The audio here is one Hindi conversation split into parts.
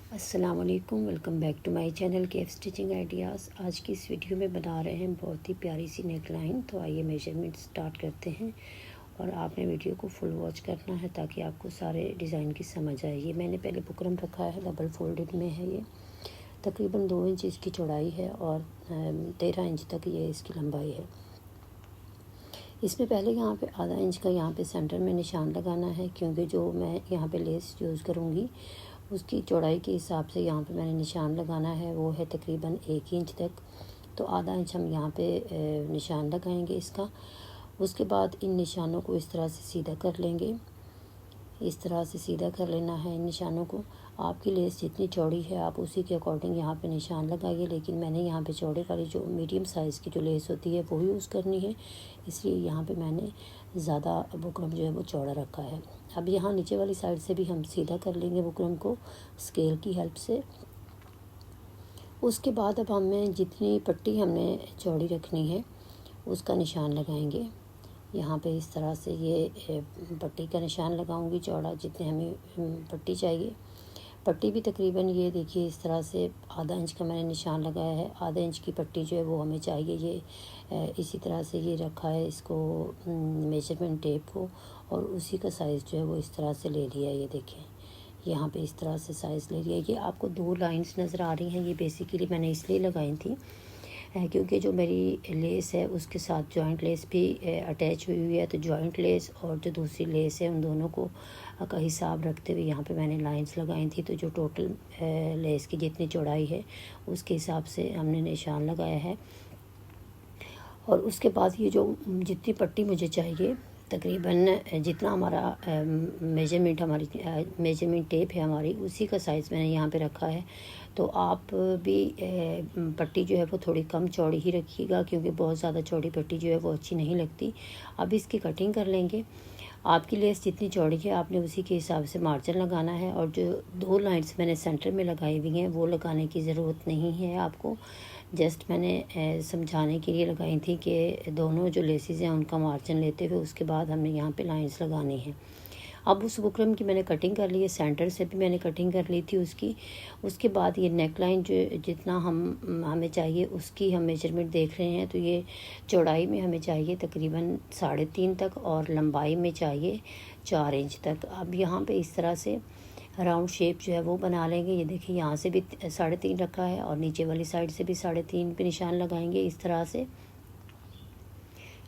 अस्सलाम वालेकुम, welcome back to my channel Kaif stitching ideas. आज की इस वीडियो में बना रहे हैं बहुत ही प्यारी सी नेक लाइन। तो आइए मेजरमेंट स्टार्ट करते हैं और आपने वीडियो को फुल वॉच करना है ताकि आपको सारे डिज़ाइन की समझ आए। ये मैंने पहले बुकरम रखा है, डबल फोल्डेड में है। ये तकरीबन 2 इंच इसकी चौड़ाई है और 13 इंच तक ये इसकी लंबाई है। इसमें पहले यहाँ पे आधा इंच का यहाँ पे सेंटर में निशान लगाना है, क्योंकि जो मैं यहाँ पे लेस यूज़ करूँगी उसकी चौड़ाई के हिसाब से यहाँ पे मैंने निशान लगाना है, वो है तकरीबन 1 इंच तक। तो आधा इंच हम यहाँ पे निशान लगाएंगे इसका। उसके बाद इन निशानों को इस तरह से सीधा कर लेंगे। इस तरह से सीधा कर लेना है इन निशानों को। आपकी लेस जितनी चौड़ी है आप उसी के अकॉर्डिंग यहाँ पे निशान लगाइए, लेकिन मैंने यहाँ पे चौड़े वाली जो मीडियम साइज़ की जो लेस होती है वो यूज़ करनी है, इसलिए यहाँ पे मैंने ज़्यादा बुकरम जो है वो चौड़ा रखा है। अब यहाँ नीचे वाली साइड से भी हम सीधा कर लेंगे बुकरम को स्केल की हेल्प से। उसके बाद अब हमें जितनी पट्टी हमने चौड़ी रखनी है उसका निशान लगाएंगे। यहाँ पे इस तरह से ये पट्टी का निशान लगाऊंगी, चौड़ा जितने हमें पट्टी चाहिए। पट्टी भी तकरीबन ये देखिए इस तरह से आधा इंच का मैंने निशान लगाया है। आधा इंच की पट्टी जो है वो हमें चाहिए। ये इसी तरह से ये रखा है इसको मेजरमेंट टेप को, और उसी का साइज़ जो है वो इस तरह से ले लिया है। ये देखें यहाँ पे इस तरह से साइज़ ले लिया। ये आपको 2 लाइंस नज़र आ रही हैं, ये बेसिकली मैंने इसलिए लगाई थी क्योंकि जो मेरी लेस है उसके साथ जॉइंट लेस भी अटैच हुई हुई है। तो जॉइंट लेस और जो दूसरी लेस है उन दोनों को का हिसाब रखते हुए यहाँ पे मैंने लाइंस लगाई थी। तो जो टोटल लेस की जितनी चौड़ाई है उसके हिसाब से हमने निशान लगाया है। और उसके बाद ये जो जितनी पट्टी मुझे चाहिए तकरीबन जितना हमारा मेजरमेंट टेप है हमारी, उसी का साइज़ मैंने यहाँ पे रखा है। तो आप भी पट्टी जो है वो थोड़ी कम चौड़ी ही रखिएगा, क्योंकि बहुत ज़्यादा चौड़ी पट्टी जो है वो अच्छी नहीं लगती। अब इसकी कटिंग कर लेंगे। आपकी लेस जितनी चौड़ी है आपने उसी के हिसाब से मार्जिन लगाना है, और जो 2 लाइन्स मैंने सेंटर में लगाई हुई हैं वो लगाने की ज़रूरत नहीं है आपको। जस्ट मैंने समझाने के लिए लगाई थी कि दोनों जो लेसेस हैं उनका मार्जिन लेते हुए उसके बाद हमने यहाँ पे लाइंस लगानी है। अब उस बुकरम की मैंने कटिंग कर ली है, सेंटर से भी मैंने कटिंग कर ली थी उसकी। उसके बाद ये नेक लाइन जो जितना हमें चाहिए उसकी हम मेजरमेंट देख रहे हैं। तो ये चौड़ाई में हमें चाहिए तकरीबन 3.5 तक और लंबाई में चाहिए 4 इंच तक। अब यहाँ पे इस तरह से राउंड शेप जो है वो बना लेंगे। ये देखिए यहाँ से भी 3.5 रखा है और नीचे वाली साइड से भी 3.5 पे निशान लगाएंगे इस तरह से।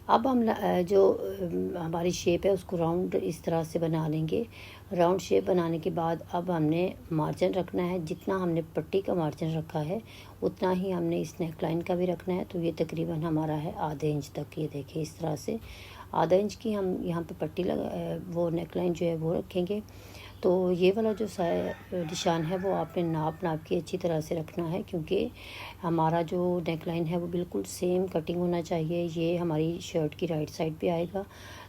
अब हम जो हमारी शेप है उसको राउंड इस तरह से बना लेंगे। राउंड शेप बनाने के बाद अब हमने मार्जिन रखना है। जितना हमने पट्टी का मार्जिन रखा है उतना ही हमने इस नेक लाइन का भी रखना है। तो ये तकरीबन हमारा है आधे इंच तक। ये देखिए इस तरह से आधा इंच की हम यहाँ पे पट्टी वो नेक लाइन जो है वो रखेंगे। तो ये वाला जो निशान है वो आपने नाप के अच्छी तरह से रखना है, क्योंकि हमारा जो नेक लाइन है वो बिल्कुल सेम कटिंग होना चाहिए। ये हमारी शर्ट की राइट साइड पे आएगा,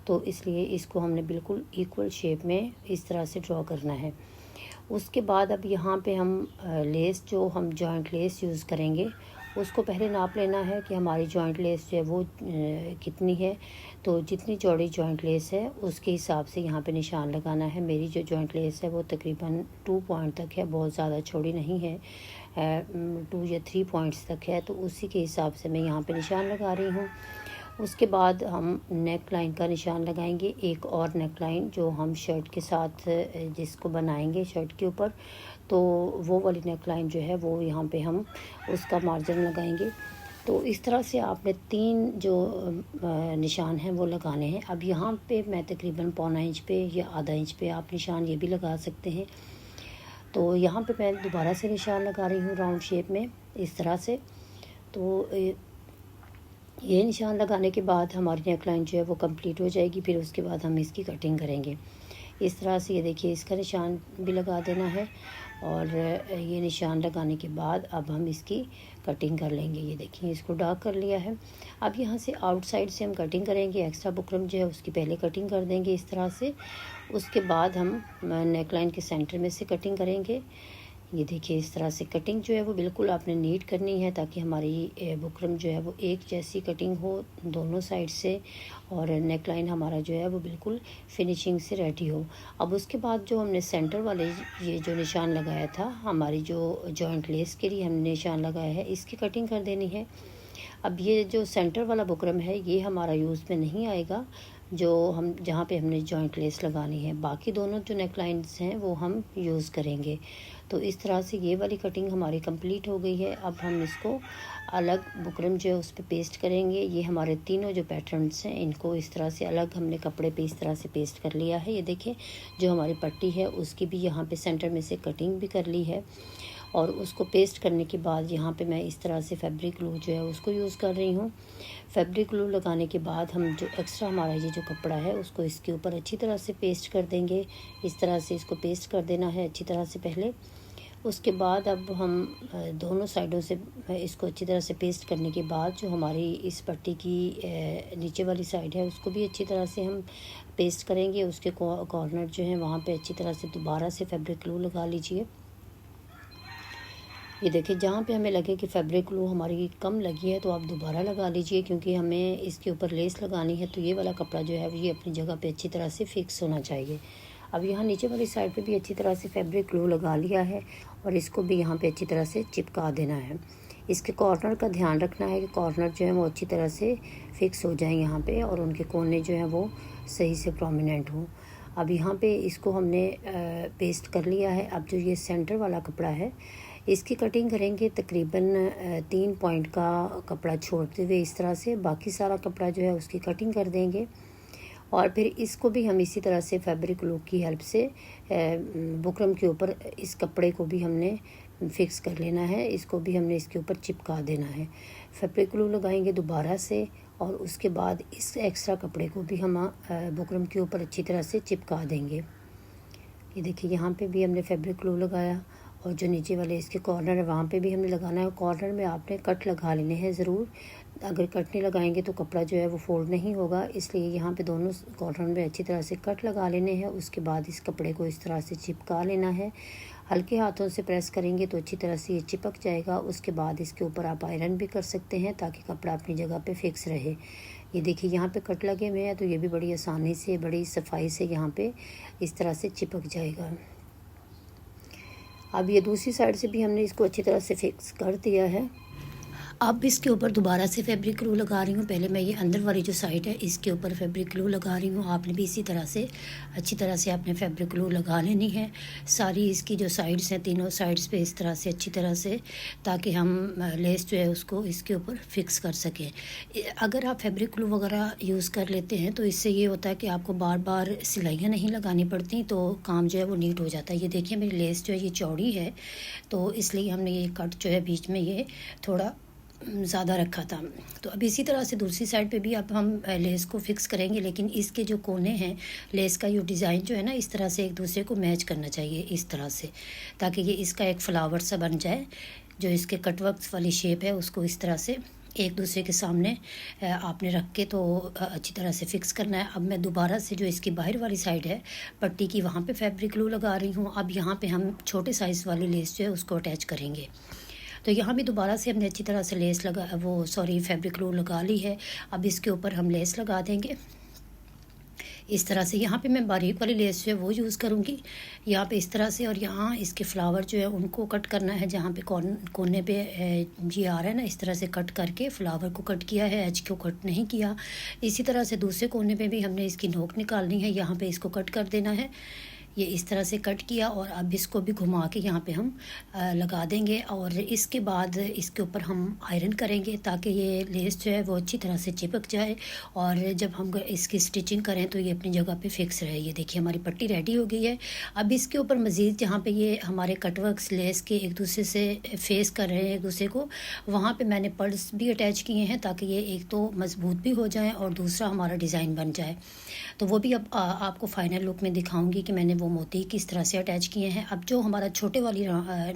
तो इसलिए इसको हमने बिल्कुल इक्वल शेप में इस तरह से ड्रॉ करना है। उसके बाद अब यहाँ पे हम लेस जो हम जॉइंट लेस यूज़ करेंगे उसको पहले नाप लेना है कि हमारी जॉइंट लेस जो है वो कितनी है। तो जितनी चौड़ी जॉइंट लेस है उसके हिसाब से यहाँ पे निशान लगाना है। मेरी जो जॉइंट लेस है वो तकरीबन 2 पॉइंट तक है, बहुत ज़्यादा चौड़ी नहीं है, 2 या 3 पॉइंट्स तक है। तो उसी के हिसाब से मैं यहाँ पे निशान लगा रही हूँ। उसके बाद हम नेक लाइन का निशान लगाएंगे। एक और नेक लाइन जो हम शर्ट के साथ जिसको बनाएंगे शर्ट के ऊपर, तो वो वाली नेक लाइन जो है वो यहाँ पे हम उसका मार्जिन लगाएंगे। तो इस तरह से आपने 3 जो निशान हैं वो लगाने हैं। अब यहाँ पे मैं तकरीबन 1.25 इंच पे या आधा इंच पे आप निशान ये भी लगा सकते हैं। तो यहाँ पे मैं दोबारा से निशान लगा रही हूँ राउंड शेप में इस तरह से। तो ये निशान लगाने के बाद हमारी नेक लाइन जो है वो कंप्लीट हो जाएगी। फिर उसके बाद हम इसकी कटिंग करेंगे इस तरह से। ये देखिए इसका निशान भी लगा देना है, और ये निशान लगाने के बाद अब हम इसकी कटिंग कर लेंगे। ये देखिए इसको डार्क कर लिया है। अब यहाँ से आउटसाइड से हम कटिंग करेंगे। एक्स्ट्रा बुकरम जो है उसकी पहले कटिंग कर देंगे इस तरह से। उसके बाद हम नेक लाइन के सेंटर में से कटिंग करेंगे। ये देखिए इस तरह से कटिंग जो है वो बिल्कुल आपने नीट करनी है ताकि हमारी बुकरम जो है वो एक जैसी कटिंग हो दोनों साइड से, और नेक लाइन हमारा जो है वो बिल्कुल फिनिशिंग से रेडी हो। अब उसके बाद जो हमने सेंटर वाले ये जो निशान लगाया था, हमारी जो जॉइंट लेस के लिए हमने निशान लगाया है, इसकी कटिंग कर देनी है। अब ये जो सेंटर वाला बुकरम है ये हमारा यूज़ में नहीं आएगा, जो हम जहाँ पे हमने जॉइंट लेस लगानी है। बाकी दोनों जो नेक लाइन्स हैं वो हम यूज़ करेंगे। तो इस तरह से ये वाली कटिंग हमारी कंप्लीट हो गई है। अब हम इसको अलग बुकरम जो है उस पर पेस्ट करेंगे। ये हमारे तीनों जो पैटर्न्स हैं इनको इस तरह से अलग हमने कपड़े पे इस तरह से पेस्ट कर लिया है। ये देखिए जो हमारी पट्टी है उसकी भी यहाँ पे सेंटर में से कटिंग भी कर ली है, और उसको पेस्ट करने के बाद यहाँ पे मैं इस तरह से फैब्रिक ग्लू जो है उसको यूज़ कर रही हूँ। फैब्रिक ग्लू लगाने के बाद हम जो एक्स्ट्रा हमारा ये जो कपड़ा है उसको इसके ऊपर अच्छी तरह से पेस्ट कर देंगे। इस तरह से इसको पेस्ट कर देना है अच्छी तरह से पहले। उसके बाद अब हम दोनों साइडों से इसको अच्छी तरह से पेस्ट करने के बाद जो हमारी इस पट्टी की नीचे वाली साइड है उसको भी अच्छी तरह से हम पेस्ट करेंगे। उसके कॉर्नर जो है वहाँ पे अच्छी तरह से दोबारा से फैब्रिक ग्लू लगा लीजिए। ये देखिए जहाँ पे हमें लगे कि फैब्रिक ग्लू हमारी कम लगी है तो आप दोबारा लगा लीजिए, क्योंकि हमें इसके ऊपर लेस लगानी है तो ये वाला कपड़ा जो है ये अपनी जगह पे अच्छी तरह से फिक्स होना चाहिए। अब यहाँ नीचे वाली साइड पे भी अच्छी तरह से फैब्रिक ग्लू लगा लिया है और इसको भी यहाँ पे अच्छी तरह से चिपका देना है। इसके कॉर्नर का ध्यान रखना है कि कॉर्नर जो है वो अच्छी तरह से फिक्स हो जाए यहाँ पे, और उनके कोने जो हैं वो सही से प्रोमिनेंट हों। अब यहाँ पे इसको हमने पेस्ट कर लिया है। अब जो ये सेंटर वाला कपड़ा है इसकी कटिंग करेंगे तकरीबन 3 पॉइंट का कपड़ा छोड़ते हुए इस तरह से, बाकी सारा कपड़ा जो है उसकी कटिंग कर देंगे। और फिर इसको भी हम इसी तरह से फैब्रिक ग्लू की हेल्प से बुकरम के ऊपर इस कपड़े को भी हमने फिक्स कर लेना है। इसको भी हमने इसके ऊपर चिपका देना है। फैब्रिक ग्लू लगाएंगे दोबारा से, और उसके बाद इस एक्स्ट्रा कपड़े को भी हम बुकरम के ऊपर अच्छी तरह से चिपका देंगे। ये देखिए यहाँ पे भी हमने फैब्रिक ग्लू लगाया, और जो नीचे वाले इसके कॉर्नर है वहाँ पे भी हमने लगाना है। कॉर्नर में आपने कट लगा लेने हैं ज़रूर, अगर कट नहीं लगाएंगे तो कपड़ा जो है वो फोल्ड नहीं होगा, इसलिए यहाँ पे दोनों कॉर्नर में अच्छी तरह से कट लगा लेने हैं। उसके बाद इस कपड़े को इस तरह से चिपका लेना है। हल्के हाथों से प्रेस करेंगे तो अच्छी तरह से ये चिपक जाएगा। उसके बाद इसके ऊपर आप आयरन भी कर सकते हैं ताकि कपड़ा अपनी जगह पे फिक्स रहे। ये देखिए यहाँ पे कट लगे हुए हैं तो ये भी बड़ी आसानी से बड़ी सफाई से यहाँ पे इस तरह से चिपक जाएगा। अब ये दूसरी साइड से भी हमने इसको अच्छी तरह से फिक्स कर दिया है। अब इसके ऊपर दोबारा से फैब्रिक ग्लू लगा रही हूँ। पहले मैं ये अंदर वाली जो साइड है इसके ऊपर फैब्रिक ग्लू लगा रही हूँ। आपने भी इसी तरह से अच्छी तरह से आपने फैब्रिक ग्लू लगा लेनी है सारी इसकी जो साइड्स हैं तीनों साइड्स पे इस तरह से अच्छी तरह से, ताकि हम लेस जो है उसको इसके ऊपर फिक्स कर सकें। अगर आप फैब्रिक ग्लू वगैरह यूज़ कर लेते हैं तो इससे ये होता है कि आपको बार बार सिलाइयाँ नहीं लगानी पड़ती, तो काम जो है वो नीट हो जाता है। ये देखिए मेरी लेस जो है ये चौड़ी है तो इसलिए हमने ये कट जो है बीच में ये थोड़ा ज़्यादा रखा था। तो अब इसी तरह से दूसरी साइड पे भी अब हम लेस को फिक्स करेंगे, लेकिन इसके जो कोने हैं लेस का ये डिज़ाइन जो है ना इस तरह से एक दूसरे को मैच करना चाहिए इस तरह से, ताकि ये इसका एक फ्लावर सा बन जाए। जो इसके कटवर्क्स वाली शेप है उसको इस तरह से एक दूसरे के सामने आपने रख के तो अच्छी तरह से फिक्स करना है। अब मैं दोबारा से जो इसकी बाहर वाली साइड है पट्टी की वहाँ पे फैब्रिक ग्लू लगा रही हूँ। अब यहाँ पे हम छोटे साइज़ वाली लेस जो है उसको अटैच करेंगे। तो यहाँ भी दोबारा से हमने अच्छी तरह से लेस फैब्रिक ग्लू लगा ली है। अब इसके ऊपर हम लेस लगा देंगे इस तरह से। यहाँ पे मैं बारीक वाली लेस जो है वो यूज़ करूँगी यहाँ पे इस तरह से, और यहाँ इसके फ्लावर जो है उनको कट करना है। जहाँ पे कोने पे ये आ रहा है ना इस तरह से कट करके फ्लावर को कट किया है, एज को कट नहीं किया। इसी तरह से दूसरे कोने पे भी हमने इसकी नोक निकालनी है, यहाँ पे इसको कट कर देना है। ये इस तरह से कट किया और अब इसको भी घुमा के यहाँ पे हम लगा देंगे, और इसके बाद इसके ऊपर हम आयरन करेंगे ताकि ये लेस जो है वो अच्छी तरह से चिपक जाए, और जब हम इसकी स्टिचिंग करें तो ये अपनी जगह पे फिक्स रहे। ये देखिए हमारी पट्टी रेडी हो गई है। अब इसके ऊपर मज़ीद जहाँ पे ये हमारे कटवर्क्स लेस के एक दूसरे से फेस कर रहे हैं एक दूसरे को, वहाँ पे मैंने पर्ल्स भी अटैच किए हैं ताकि ये एक तो मज़बूत भी हो जाए और दूसरा हमारा डिज़ाइन बन जाए। तो वो भी अब आपको फाइनल लुक में दिखाऊंगी कि मैंने वो मोती किस तरह से अटैच किए हैं। अब जो हमारा छोटे वाली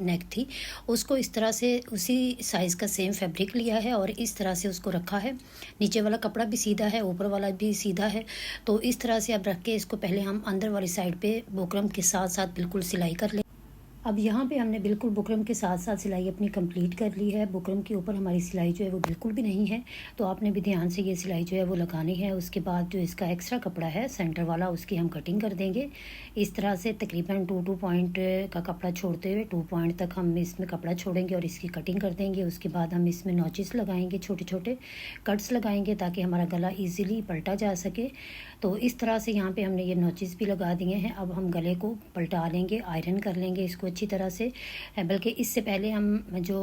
नेक थी उसको इस तरह से उसी साइज़ का सेम फैब्रिक लिया है और इस तरह से उसको रखा है। नीचे वाला कपड़ा भी सीधा है, ऊपर वाला भी सीधा है। तो इस तरह से अब रख के इसको पहले हम अंदर वाली साइड पे बुकरम के साथ साथ बिल्कुल सिलाई कर लें। अब यहाँ पे हमने बिल्कुल बुकरम के साथ साथ सिलाई अपनी कंप्लीट कर ली है। बुकरम के ऊपर हमारी सिलाई जो है वो बिल्कुल भी नहीं है, तो आपने भी ध्यान से ये सिलाई जो है वो लगानी है। उसके बाद जो इसका एक्स्ट्रा कपड़ा है सेंटर वाला, उसकी हम कटिंग कर देंगे इस तरह से। तकरीबन 2 पॉइंट का कपड़ा छोड़ते हुए 2 पॉइंट तक हम इसमें कपड़ा छोड़ेंगे और इसकी कटिंग कर देंगे। उसके बाद हम इसमें नॉचेस लगाएंगे, छोटे छोटे कट्स लगाएंगे ताकि हमारा गला ईज़िली पलटा जा सके। तो इस तरह से यहाँ पे हमने ये नॉचेस भी लगा दिए हैं। अब हम गले को पलटा लेंगे, आयरन कर लेंगे इसको अच्छी तरह से। बल्कि इससे पहले हम जो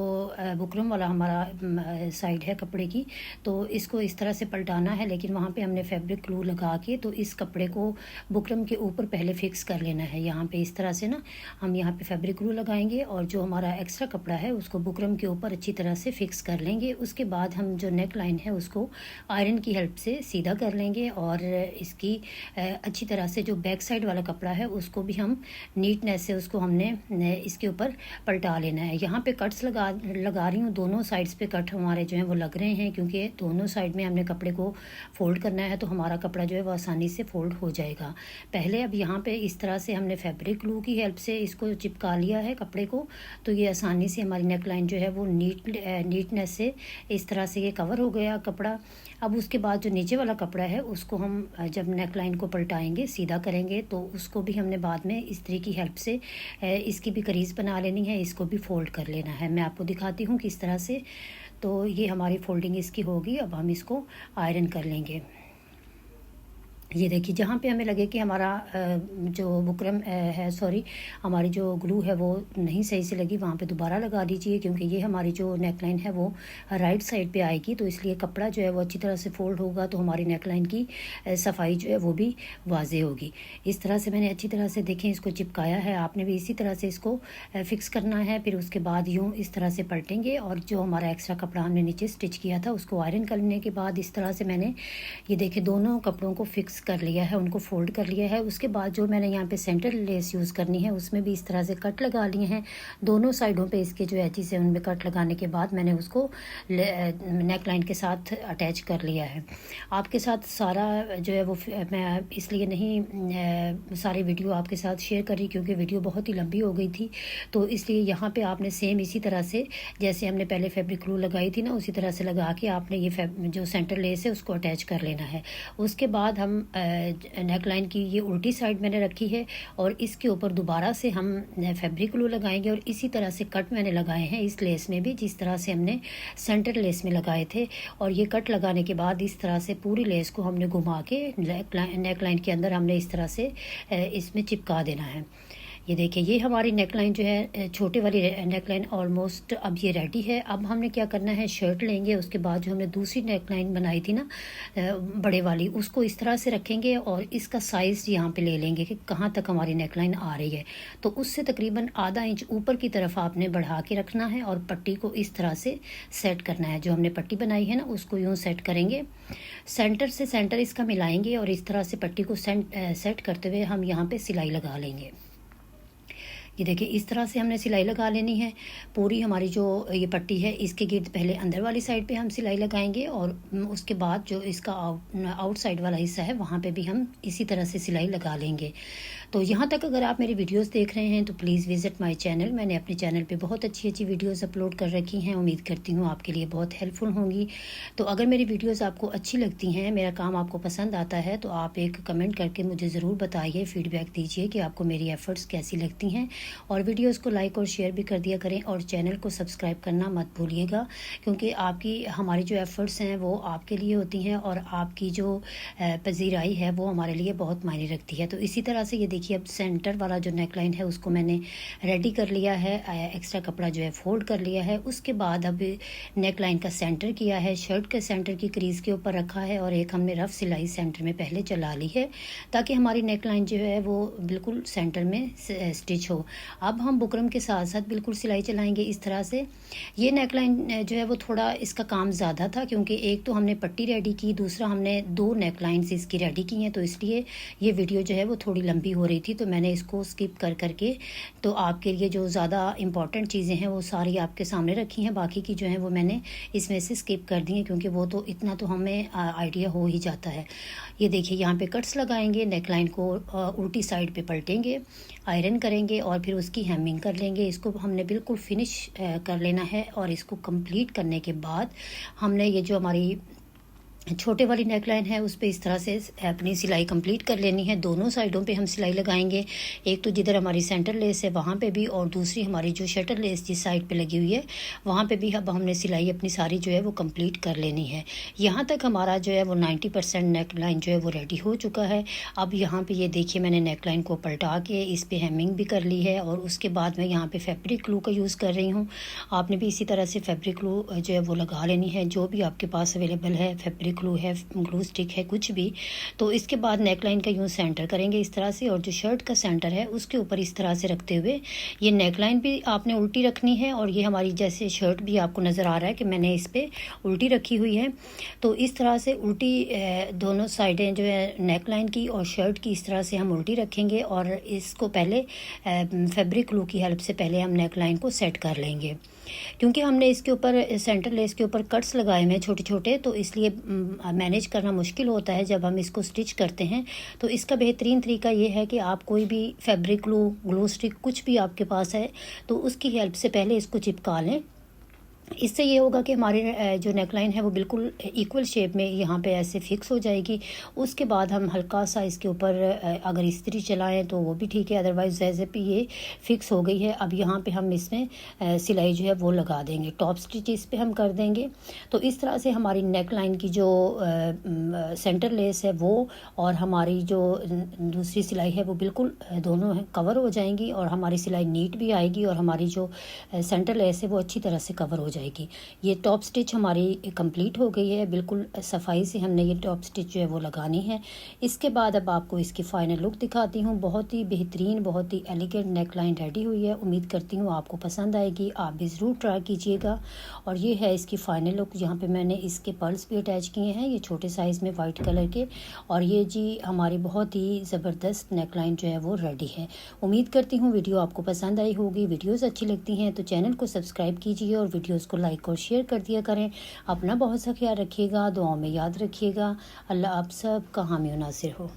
बुकरम वाला हमारा साइड है कपड़े की, तो इसको इस तरह से पलटाना है, लेकिन वहाँ पे हमने फैब्रिक ग्लू लगा के तो इस कपड़े को बुकरम के ऊपर पहले फिक्स कर लेना है। यहाँ पे इस तरह से ना हम यहाँ पे फैब्रिक ग्लू लगाएंगे और जो हमारा एक्स्ट्रा कपड़ा है उसको बुकरम के ऊपर अच्छी तरह से फिक्स कर लेंगे। उसके बाद हम जो नेक लाइन है उसको आयरन की हेल्प से सीधा कर लेंगे और इसकी अच्छी तरह से जो बैक साइड वाला कपड़ा है उसको भी हम नीटनेस से उसको हमने इसके ऊपर पलटा लेना है। यहाँ पे कट्स लगा रही हूँ, दोनों साइड्स पे कट हमारे जो हैं वो लग रहे हैं, क्योंकि दोनों साइड में हमने कपड़े को फोल्ड करना है तो हमारा कपड़ा जो है वो आसानी से फोल्ड हो जाएगा। पहले अब यहाँ पे इस तरह से हमने फैब्रिक ग्लू की हेल्प से इसको चिपका लिया है कपड़े को, तो ये आसानी से हमारी नेक लाइन जो है वो नीटनेस से इस तरह से ये कवर हो गया कपड़ा। अब उसके बाद जो नीचे वाला कपड़ा है उसको हम जब नेक लाइन को पलटाएंगे, सीधा करेंगे, तो उसको भी हमने बाद में इस्त्री की हेल्प से इसकी भी करीज बना लेनी है, इसको भी फोल्ड कर लेना है। मैं आपको दिखाती हूँ किस तरह से। तो ये हमारी फोल्डिंग इसकी होगी। अब हम इसको आयरन कर लेंगे। ये देखिए, जहाँ पे हमें लगे कि हमारा जो बुकरम है, सॉरी, हमारी जो ग्लू है वो नहीं सही से लगी, वहाँ पे दोबारा लगा दीजिए, क्योंकि ये हमारी जो नेकलाइन है वो राइट साइड पे आएगी, तो इसलिए कपड़ा जो है वो अच्छी तरह से फोल्ड होगा, तो हमारी नेकलाइन की सफाई जो है वो भी वाजे होगी। इस तरह से मैंने अच्छी तरह से देखें इसको चिपकाया है। आपने भी इसी तरह से इसको फिक्स करना है। फिर उसके बाद यूँ इस तरह से पलटेंगे और जो हमारा एक्स्ट्रा कपड़ा हमने नीचे स्टिच किया था उसको आयरन करने के बाद इस तरह से मैंने ये देखे दोनों कपड़ों को फिक्स कर लिया है, उनको फोल्ड कर लिया है। उसके बाद जो मैंने यहाँ पे सेंटर लेस यूज़ करनी है उसमें भी इस तरह से कट लगा लिए हैं दोनों साइडों पे। इसके जो एजिस है उनमें कट लगाने के बाद मैंने उसको नेक लाइन के साथ अटैच कर लिया है। आपके साथ सारा जो है वो मैं इसलिए नहीं सारी वीडियो आपके साथ शेयर कर रही क्योंकि वीडियो बहुत ही लंबी हो गई थी, तो इसलिए यहाँ पे आपने सेम इसी तरह से जैसे हमने पहले फैब्रिक ग्लू लगाई थी ना, उसी तरह से लगा के आपने ये जो सेंटर लेस है उसको अटैच कर लेना है। उसके बाद हम नेक लाइन की ये उल्टी साइड मैंने रखी है और इसके ऊपर दोबारा से हम फैब्रिक ग्लू लगाएंगे और इसी तरह से कट मैंने लगाए हैं इस लेस में भी, जिस तरह से हमने सेंटर लेस में लगाए थे। और ये कट लगाने के बाद इस तरह से पूरी लेस को हमने घुमा के नेक लाइन के अंदर हमने इस तरह से इसमें चिपका देना है। ये देखिए, ये हमारी नेकलाइन जो है छोटे वाली नेकलाइन ऑलमोस्ट अब ये रेडी है। अब हमने क्या करना है, शर्ट लेंगे, उसके बाद जो हमने दूसरी नेकलाइन बनाई थी ना बड़े वाली, उसको इस तरह से रखेंगे और इसका साइज़ यहाँ पे ले लेंगे कि कहाँ तक हमारी नेकलाइन आ रही है। तो उससे तकरीबन आधा इंच ऊपर की तरफ आपने बढ़ा के रखना है और पट्टी को इस तरह से सेट करना है। जो हमने पट्टी बनाई है ना उसको यूँ सेट करेंगे, सेंटर से सेंटर इसका मिलाएंगे और इस तरह से पट्टी को सेट करते हुए हम यहाँ पर सिलाई लगा लेंगे। ये देखिए, इस तरह से हमने सिलाई लगा लेनी है पूरी। हमारी जो ये पट्टी है इसके गिर्द पहले अंदर वाली साइड पे हम सिलाई लगाएंगे और उसके बाद जो इसका आउटसाइड वाला हिस्सा है वहाँ पे भी हम इसी तरह से सिलाई लगा लेंगे। तो यहाँ तक अगर आप मेरी वीडियोस देख रहे हैं तो प्लीज़ विजिट माय चैनल। मैंने अपने चैनल पे बहुत अच्छी अच्छी वीडियोस अपलोड कर रखी हैं, उम्मीद करती हूँ आपके लिए बहुत हेल्पफुल होंगी। तो अगर मेरी वीडियोस आपको अच्छी लगती हैं, मेरा काम आपको पसंद आता है, तो आप एक कमेंट करके मुझे ज़रूर बताइए, फीडबैक दीजिए कि आपको मेरी एफ़र्ट्स कैसी लगती हैं। और वीडियोस को लाइक और शेयर भी कर दिया करें और चैनल को सब्सक्राइब करना मत भूलिएगा, क्योंकि आपकी हमारी जो एफ़र्ट्स हैं वो आपके लिए होती हैं और आपकी जो पजीराई है वो हमारे लिए बहुत मायने रखती है। तो इसी तरह से ये देखिए, अब सेंटर वाला जो नेकलाइन है उसको मैंने रेडी कर लिया है, एक्स्ट्रा कपड़ा जो है फोल्ड कर लिया है। उसके बाद अब नेकलाइन का सेंटर किया है, शर्ट के सेंटर की क्रीज के ऊपर रखा है और एक हमने रफ सिलाई सेंटर में पहले चला ली है ताकि हमारी नेकलाइन जो है वो बिल्कुल सेंटर में स्टिच हो। अब हम बुकरम के साथ साथ बिल्कुल सिलाई चलाएंगे इस तरह से। ये नेकलाइन जो है वो थोड़ा इसका काम ज़्यादा था, क्योंकि एक तो हमने पट्टी रेडी की, दूसरा हमने 2 नेकलाइंस इसकी रेडी की हैं, तो इसलिए ये वीडियो जो है वो थोड़ी लंबी हो रही थी, तो मैंने इसको स्किप कर करके तो आपके लिए जो ज़्यादा इम्पॉर्टेंट चीज़ें हैं वो सारी आपके सामने रखी हैं। बाकी की जो है वो मैंने इसमें से स्किप कर दी हैं, क्योंकि वो तो इतना तो हमें आइडिया हो ही जाता है। ये देखिए यहाँ पे कट्स लगाएंगे, नेकलाइन को उल्टी साइड पे पलटेंगे, आयरन करेंगे और फिर उसकी हेमिंग कर लेंगे। इसको हमने बिल्कुल फिनिश कर लेना है और इसको कंप्लीट करने के बाद हमने ये जो हमारी छोटे वाली नेकलाइन है उस पे इस तरह से अपनी सिलाई कंप्लीट कर लेनी है। दोनों साइडों पे हम सिलाई लगाएंगे, एक तो जिधर हमारी सेंटर लेस है वहाँ पे भी, और दूसरी हमारी जो शटर लेस जिस साइड पे लगी हुई है वहाँ पे भी अब हमने सिलाई अपनी सारी जो है वो कंप्लीट कर लेनी है। यहाँ तक हमारा जो है वो 90% नेकलाइन जो है वो रेडी हो चुका है। अब यहाँ पर ये देखिए मैंने नेकलाइन को पलटा के इस पर हेमिंग भी कर ली है और उसके बाद मैं यहाँ पर फैब्रिक ग्लू का यूज़ कर रही हूँ। आपने भी इसी तरह से फैब्रिक ग्लू जो है वो लगा लेनी है, जो भी आपके पास अवेलेबल है, फैब्रिक ग्लू है, ग्लू स्टिक है, कुछ भी। तो इसके बाद नेकलाइन का यूँ सेंटर करेंगे इस तरह से, और जो शर्ट का सेंटर है उसके ऊपर इस तरह से रखते हुए ये नेकलाइन भी आपने उल्टी रखनी है। और ये हमारी जैसे शर्ट भी आपको नज़र आ रहा है कि मैंने इस पर उल्टी रखी हुई है, तो इस तरह से उल्टी दोनों साइडें जो है नेकलाइन की और शर्ट की इस तरह से हम उल्टी रखेंगे। और इसको पहले फैब्रिक ग्लू की हेल्प से पहले हम नेकलाइन को सेट कर लेंगे, क्योंकि हमने इसके ऊपर सेंटर लेस के ऊपर कट्स लगाए हुए हैं छोटे छोटे, तो इसलिए मैनेज करना मुश्किल होता है जब हम इसको स्टिच करते हैं। तो इसका बेहतरीन तरीका ये है कि आप कोई भी फैब्रिक ग्लू, ग्लू स्टिक कुछ भी आपके पास है तो उसकी हेल्प से पहले इसको चिपका लें। इससे ये होगा कि हमारे जो नेकलाइन है वो बिल्कुल इक्वल शेप में यहाँ पे ऐसे फिक्स हो जाएगी। उसके बाद हम हल्का सा इसके ऊपर अगर इस्त्री चलाएं तो वो भी ठीक है, अदरवाइज़ जैसे भी ये फिक्स हो गई है। अब यहाँ पे हम इसमें सिलाई जो है वो लगा देंगे, टॉप स्टिच इस पे हम कर देंगे। तो इस तरह से हमारी नेकलाइन की जो सेंटर लेस है वो और हमारी जो दूसरी सिलाई है वो बिल्कुल दोनों कवर हो जाएंगी, और हमारी सिलाई नीट भी आएगी और हमारी जो सेंटर लेस है वो अच्छी तरह से कवर हो जाएगी। ये टॉप स्टिच हमारी कंप्लीट हो गई है, बिल्कुल सफाई से हमने ये टॉप स्टिच जो है वो लगानी है। इसके बाद अब आपको इसकी फ़ाइनल लुक दिखाती हूँ। बहुत ही बेहतरीन, बहुत ही एलिगेंट नेकलाइन रेडी हुई है। उम्मीद करती हूँ आपको पसंद आएगी, आप भी ज़रूर ट्राई कीजिएगा। और ये है इसकी फ़ाइनल लुक। यहाँ पे मैंने इसके पर्ल्स भी अटैच किए हैं, ये छोटे साइज़ में वाइट कलर के। और ये जी हमारी बहुत ही ज़बरदस्त नेकलाइन जो है वो रेडी है। उम्मीद करती हूँ वीडियो आपको पसंद आई होगी। वीडियोज़ अच्छी लगती हैं तो चैनल को सब्सक्राइब कीजिए और वीडियोज़ को लाइक और शेयर कर दिया करें। अपना बहुत सा ख्याल रखिएगा, दुआओं में याद रखिएगा। अल्लाह आप सब का हामी नासिर हो।